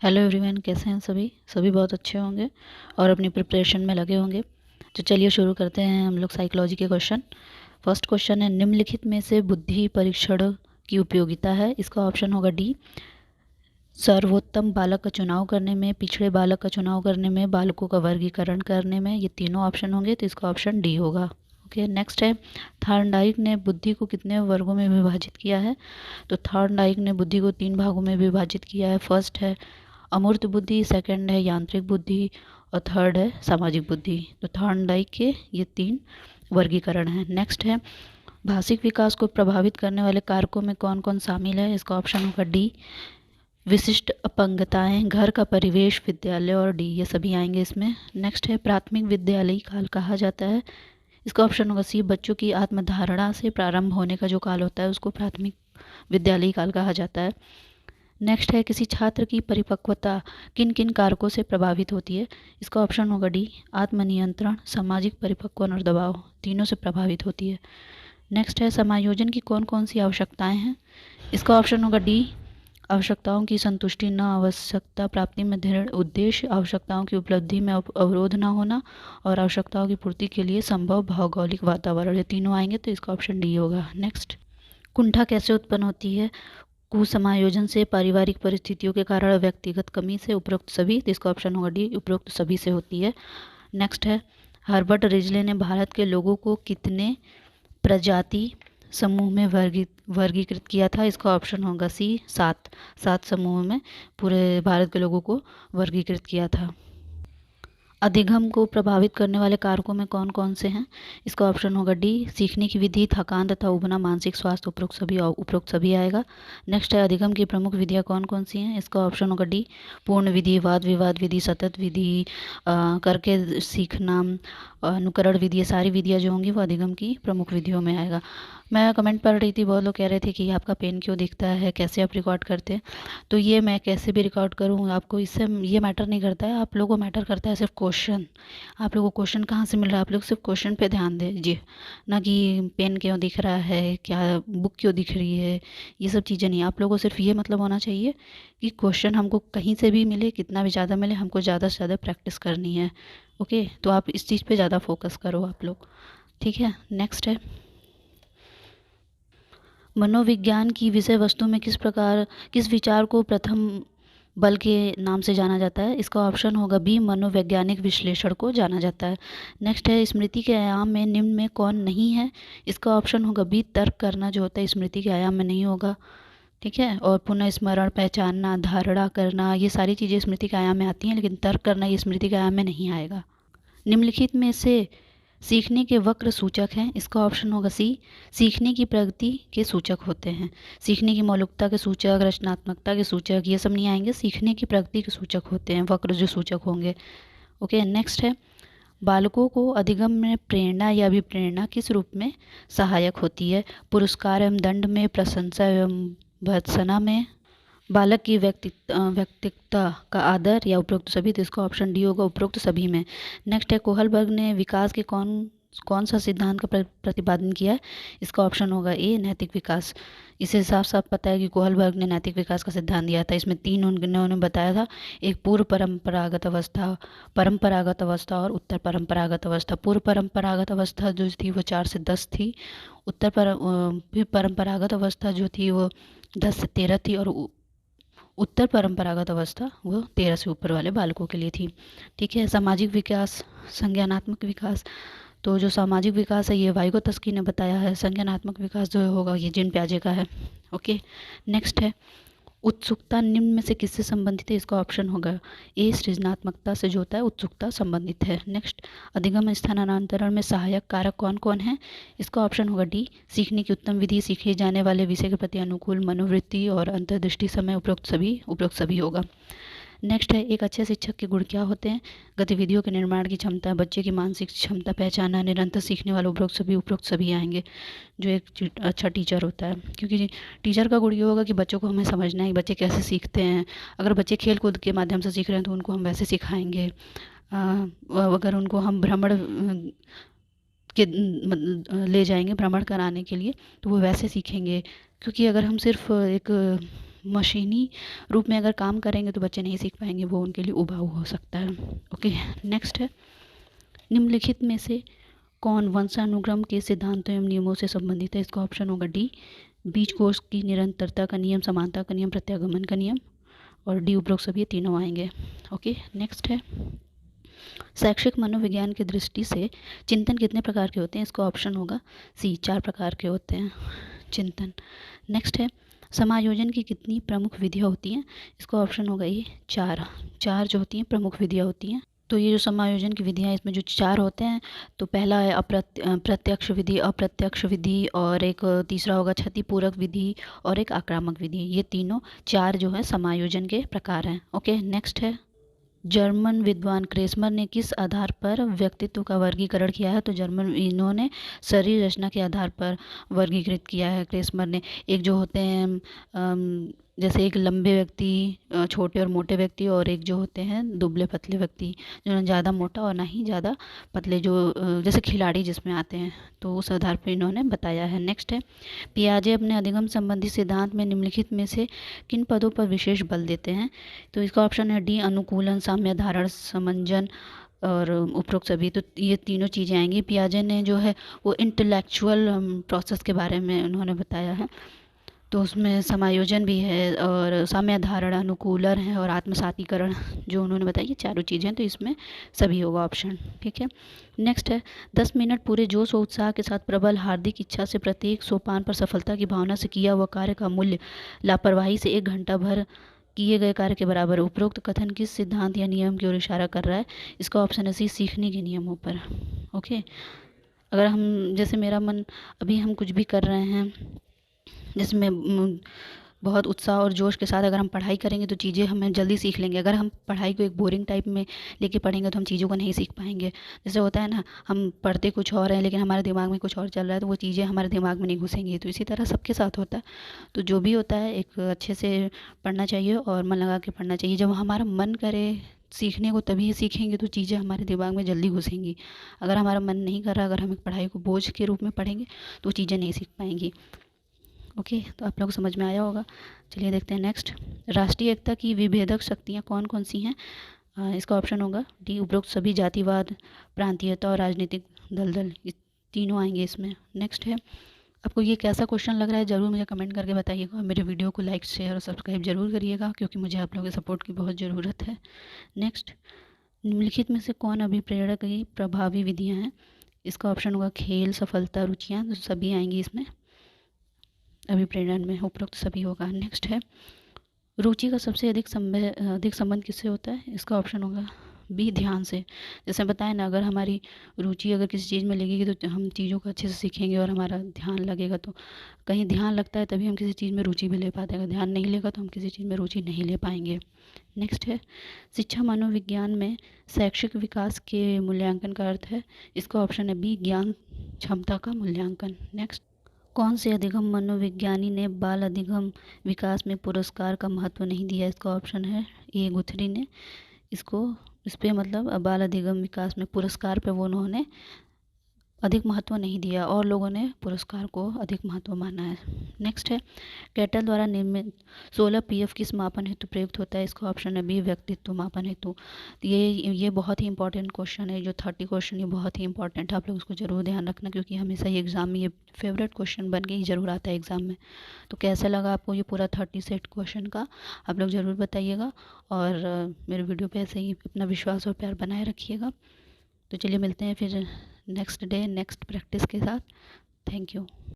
Hello everyone, कैसे हैं सभी सभी बहुत अच्छे होंगे और अपनी प्रिपरेशन में लगे होंगे। तो चलिए शुरू करते हैं हम लोग साइकोलॉजी के क्वेश्चन। फर्स्ट क्वेश्चन है, निम्नलिखित में से बुद्धि परीक्षण की उपयोगिता है। इसका ऑप्शन होगा डी, सर्वोत्तम बालक का चुनाव करने में, पिछड़े बालक का चुनाव करने में, बालकों का वर्गीकरण करने में। ये तीनों ऑप्शन होंगे तो इसका ऑप्शन डी होगा। ओके, नेक्स्ट है, थॉर्नडाइक ने बुद्धि को कितने वर्गों में विभाजित किया है। तो थॉर्नडाइक ने बुद्धि को 3 भागों में विभाजित किया है। फर्स्ट है अमूर्त बुद्धि, सेकंड है यांत्रिक बुद्धि और थर्ड है सामाजिक बुद्धि। तो थॉर्नडाइक के ये 3 वर्गीकरण हैं। नेक्स्ट है, भाषिक विकास को प्रभावित करने वाले कारकों में कौन कौन शामिल है। इसका ऑप्शन होगा डी, विशिष्ट अपंगताएं, घर का परिवेश, विद्यालय और डी, ये सभी आएंगे इसमें। नेक्स्ट है, प्राथमिक विद्यालयी काल कहा जाता है। इसका ऑप्शन होगा सी, बच्चों की आत्मधारणा से प्रारंभ होने का जो काल होता है उसको प्राथमिक विद्यालयी काल कहा जाता है। नेक्स्ट है, किसी छात्र की परिपक्वता किन किन कारकों से प्रभावित होती है। इसका ऑप्शन होगा डी, आत्मनियंत्रण, सामाजिक परिपक्वन और दबाव, तीनों से प्रभावित होती है। नेक्स्ट है, समायोजन की कौन कौन सी आवश्यकताएं हैं। इसका ऑप्शन होगा डी, आवश्यकताओं की संतुष्टि न, आवश्यकता प्राप्ति में दृढ़ उद्देश्य, आवश्यकताओं की उपलब्धि में अवरोध न होना और आवश्यकताओं की पूर्ति के लिए संभव भौगोलिक वातावरण, ये तीनों आएंगे तो इसका ऑप्शन डी होगा। नेक्स्ट, कुंठा कैसे उत्पन्न होती है। कुसमायोजन से, पारिवारिक परिस्थितियों के कारण, व्यक्तिगत कमी से, उपरोक्त सभी, तो इसका ऑप्शन होगा डी, उपरोक्त सभी से होती है। नेक्स्ट है, हर्बर्ट रिजले ने भारत के लोगों को कितने प्रजाति समूह में वर्गीकृत किया था। इसका ऑप्शन होगा सी, 7 समूह में पूरे भारत के लोगों को वर्गीकृत किया था। अधिगम को प्रभावित करने वाले कारकों में कौन कौन से हैं। इसका ऑप्शन होगा डी, सीखने की विधि, थकान तथा उबना, मानसिक स्वास्थ्य, उपरोक्त सभी आएगा। नेक्स्ट है, अधिगम की प्रमुख विधियां कौन कौन सी हैं। इसका ऑप्शन होगा डी, पूर्ण विधि, वाद विवाद विधि, सतत विधि, करके सीखना, अनुकरण विधि, ये सारी विधियाँ जो होंगी वो अधिगम की प्रमुख विधियों में आएगा। मैं कमेंट पढ़ रही थी, बहुत लोग कह रहे थे कि आपका पेन क्यों दिखता है, कैसे आप रिकॉर्ड करते हैं। तो ये मैं कैसे भी रिकॉर्ड करूँ आपको इससे ये मैटर नहीं करता है, आप लोगों को मैटर करता है सिर्फ क्वेश्चन। आप लोगों को क्वेश्चन कहाँ से मिल रहा है, आप लोग सिर्फ क्वेश्चन पे ध्यान दीजिए, ना कि पेन क्यों दिख रहा है, क्या बुक क्यों दिख रही है, ये सब चीज़ें नहीं। आप लोगों को सिर्फ ये मतलब होना चाहिए कि क्वेश्चन हमको कहीं से भी मिले, कितना भी ज़्यादा मिले, हमको ज़्यादा से ज़्यादा प्रैक्टिस करनी है। ओके, तो आप इस चीज़ पे ज़्यादा फोकस करो आप लोग, ठीक है। नेक्स्ट है, मनोविज्ञान की विषय वस्तु में किस विचार को प्रथम बल के नाम से जाना जाता है। इसका ऑप्शन होगा बी, मनोवैज्ञानिक विश्लेषण को जाना जाता है। नेक्स्ट है, स्मृति के आयाम में निम्न में कौन नहीं है। इसका ऑप्शन होगा बी, तर्क करना जो होता है स्मृति के आयाम में नहीं होगा, ठीक है। और पुनः स्मरण, पहचानना, धारणा करना, ये सारी चीज़ें स्मृति के आयाम में आती हैं, लेकिन तर्क करना ये स्मृति के आयाम में नहीं आएगा। निम्नलिखित में से सीखने के वक्र सूचक हैं। इसका ऑप्शन होगा सी, सीखने की प्रगति के सूचक होते हैं। सीखने की मौलिकता के सूचक, रचनात्मकता के सूचक, ये सब नहीं आएंगे, सीखने की प्रगति के सूचक होते हैं वक्र जो सूचक होंगे। ओके, नेक्स्ट है, बालकों को अधिगम में प्रेरणा या अभिप्रेरणा किस रूप में सहायक होती है। पुरस्कार एवं दंड में, प्रशंसा एवं भर्त्सना में, बालक की व्यक्तित्व का आदर या उपरोक्त सभी, तो इसका ऑप्शन डी होगा, उपरोक्त सभी में। नेक्स्ट है, कोहलबर्ग ने विकास के कौन कौन सा सिद्धांत का प्रतिपादन किया है। इसका ऑप्शन होगा ए, नैतिक विकास। इसे साफ साफ पता है कि कोहलबर्ग ने नैतिक विकास का सिद्धांत दिया था। इसमें 3 उन्होंने बताया था, एक पूर्व परंपरागत अवस्था, परंपरागत अवस्था और उत्तर परंपरागत अवस्था। पूर्व परंपरागत अवस्था जो थी वो 4 से 10 थी, परंपरागत अवस्था जो थी वो 10 से 13 थी और उत्तर परंपरागत अवस्था वो 13 से ऊपर वाले बालकों के लिए थी, ठीक है। सामाजिक विकास, संज्ञानात्मक विकास, तो जो सामाजिक विकास है ये वाइगोत्स्की ने बताया है। संज्ञानात्मक विकास जो होगा ये जीन पियाजे का है। ओके, नेक्स्ट है, उत्सुकता निम्न में से किससे संबंधित है। इसका ऑप्शन होगा ए, सृजनात्मकता से जो होता है उत्सुकता संबंधित है। नेक्स्ट, अधिगम स्थानांतरण में सहायक कारक कौन कौन है। इसका ऑप्शन होगा डी, सीखने की उत्तम विधि, सीखे जाने वाले विषय के प्रति अनुकूल मनोवृत्ति और अंतर्दृष्टि समय, उपरोक्त सभी होगा। नेक्स्ट है, एक अच्छे शिक्षक के गुण क्या होते हैं। गतिविधियों के निर्माण की क्षमता, बच्चे की मानसिक क्षमता पहचानना, निरंतर सीखने वाला, उपरोक्त सभी आएंगे जो एक अच्छा टीचर होता है। क्योंकि टीचर का गुण ये होगा कि बच्चों को हमें समझना है कि बच्चे कैसे सीखते हैं। अगर बच्चे खेल कूद के माध्यम से सीख रहे हैं तो उनको हम वैसे सिखाएंगे। अगर उनको हम भ्रमण के ले जाएंगे भ्रमण कराने के लिए तो वो वैसे सीखेंगे। क्योंकि अगर हम सिर्फ एक मशीनी रूप में अगर काम करेंगे तो बच्चे नहीं सीख पाएंगे, वो उनके लिए उबाऊ हो सकता है। ओके, नेक्स्ट है, निम्नलिखित में से कौन वंशानुक्रम के सिद्धांतों एवं नियमों से संबंधित है? इसका ऑप्शन होगा डी, बीजकोष की निरंतरता का नियम, समानता का नियम, प्रत्यागमन का नियम, और डी उपरोक्त सभी तीनों आएंगे। ओके, नेक्स्ट है, शैक्षिक मनोविज्ञान की दृष्टि से चिंतन कितने प्रकार के होते हैं? इसका ऑप्शन होगा सी, 4 प्रकार के होते हैं चिंतन। नेक्स्ट है, समायोजन की कितनी प्रमुख विधियाँ होती हैं? इसका ऑप्शन होगा ये 4 जो होती हैं प्रमुख विधियाँ होती हैं। तो ये जो समायोजन की विधियाँ, इसमें जो 4 होते हैं, तो पहला है प्रत्यक्ष विधि, अप्रत्यक्ष विधि, और एक तीसरा होगा क्षतिपूरक विधि, और एक आक्रामक विधि। ये तीनों 4 जो है समायोजन के प्रकार हैं। ओके, नेक्स्ट है, जर्मन विद्वान क्रेस्मर ने किस आधार पर व्यक्तित्व का वर्गीकरण किया है? तो इन्होंने शरीर रचना के आधार पर वर्गीकृत किया है क्रेस्मर ने। एक जो होते हैं जैसे एक लंबे व्यक्ति, छोटे और मोटे व्यक्ति, और एक जो होते हैं दुबले पतले व्यक्ति, जो ना ज़्यादा मोटा और ना ही ज़्यादा पतले, जो जैसे खिलाड़ी जिसमें आते हैं, तो उस आधार पर इन्होंने बताया है। नेक्स्ट है, पियाजे अपने अधिगम संबंधी सिद्धांत में निम्नलिखित में से किन पदों पर विशेष बल देते हैं? तो इसका ऑप्शन है डी, अनुकूलन, साम्य धारण, समंजन, और उपरोक्त सभी। तो ये तीनों चीज़ें आएंगी। पियाजे ने जो है वो इंटेलेक्चुअल प्रोसेस के बारे में उन्होंने बताया है, तो उसमें समायोजन भी है, और साम्य धारण, अनुकूलन है, और आत्मसातीकरण जो उन्होंने बताया, ये चारों चीज़ें, तो इसमें सभी होगा ऑप्शन। ठीक है, नेक्स्ट है, 10 मिनट पूरे जोश और उत्साह के साथ प्रबल हार्दिक इच्छा से प्रत्येक सोपान पर सफलता की भावना से किया हुआ कार्य का मूल्य लापरवाही से 1 घंटा भर किए गए कार्य के बराबर है। उपरोक्त कथन किस सिद्धांत या नियम की ओर इशारा कर रहा है? इसका ऑप्शन है सी, सीखने के नियमों पर। ओके, अगर हम, जैसे मेरा मन, अभी हम कुछ भी कर रहे हैं जिसमें बहुत उत्साह और जोश के साथ अगर हम पढ़ाई करेंगे तो चीज़ें हमें जल्दी सीख लेंगे। अगर हम पढ़ाई को एक बोरिंग टाइप में लेके पढ़ेंगे तो हम चीज़ों को नहीं सीख पाएंगे। जैसे होता है ना, हम पढ़ते कुछ और हैं लेकिन हमारे दिमाग में कुछ और चल रहा है, तो वो चीज़ें हमारे दिमाग में नहीं घुसेंगी। तो इसी तरह सबके साथ होता है। तो जो भी होता है, एक अच्छे से पढ़ना चाहिए और मन लगा के पढ़ना चाहिए। जब हमारा मन करे सीखने को, तभी सीखेंगे, तो चीज़ें हमारे दिमाग में जल्दी घुसेंगी। अगर हमारा मन नहीं कर रहा, अगर हम एक पढ़ाई को बोझ के रूप में पढ़ेंगे तो चीज़ें नहीं सीख पाएंगी। ओके, तो आप लोग को समझ में आया होगा। चलिए देखते हैं नेक्स्ट, राष्ट्रीय एकता की विभेदक शक्तियाँ कौन कौन सी हैं? इसका ऑप्शन होगा डी, उपरोक्त सभी, जातिवाद, प्रांतीयता, और राजनीतिक दलदल, ये तीनों आएंगे इसमें। नेक्स्ट है, आपको ये कैसा क्वेश्चन लग रहा है ज़रूर मुझे कमेंट करके बताइएगा। मेरे वीडियो को लाइक, शेयर और सब्सक्राइब जरूर करिएगा, क्योंकि मुझे आप लोगों के सपोर्ट की बहुत ज़रूरत है। नेक्स्ट, निम्नलिखित में से कौन अभिप्रेरण की प्रभावी विधियाँ हैं? इसका ऑप्शन होगा खेल, सफलता, रुचियाँ, तो सभी आएंगी इसमें अभिप्रेरण में, उपरोक्त सभी होगा। नेक्स्ट है, रुचि का सबसे अधिक संबंध किससे होता है? इसका ऑप्शन होगा बी, ध्यान से। जैसे बताया ना, अगर हमारी रुचि अगर किसी चीज़ में लगेगी तो हम चीज़ों को अच्छे से सीखेंगे, और हमारा ध्यान लगेगा। तो कहीं ध्यान लगता है तभी हम किसी चीज़ में रुचि भी ले पाते हैं। अगर ध्यान नहीं लेगा तो हम किसी चीज़ में रुचि नहीं ले पाएंगे। नेक्स्ट है, शिक्षा मनोविज्ञान में शैक्षिक विकास के मूल्यांकन का अर्थ है? इसका ऑप्शन है बी, ज्ञान क्षमता का मूल्यांकन। नेक्स्ट, कौन से अधिगम मनोविज्ञानी ने बाल अधिगम विकास में पुरस्कार का महत्व नहीं दिया? इसका ऑप्शन है ए, गुथरी ने। इसको, इस पे मतलब बाल अधिगम विकास में पुरस्कार पे वो उन्होंने अधिक महत्व नहीं दिया, और लोगों ने पुरस्कार को अधिक महत्व माना है। नेक्स्ट है, कैटल द्वारा निर्मित 16 पीएफ किस मापन हेतु प्रयुक्त होता है? इसका ऑप्शन है बी, व्यक्तित्व मापन हेतु। ये बहुत ही इंपॉर्टेंट क्वेश्चन है, जो 30 क्वेश्चन, ये बहुत ही इंपॉर्टेंट है। आप लोग उसको जरूर ध्यान रखना, क्योंकि हमेशा ये एग्जाम में ये फेवरेट क्वेश्चन बन के ही जरूर आता है एग्जाम में। तो कैसा लगा आपको ये पूरा 30 सेट क्वेश्चन का, आप लोग ज़रूर बताइएगा। और मेरे वीडियो पे ऐसे ही अपना विश्वास और प्यार बनाए रखिएगा। तो चलिए मिलते हैं फिर नेक्स्ट डे नेक्स्ट प्रैक्टिस के साथ। Thank you.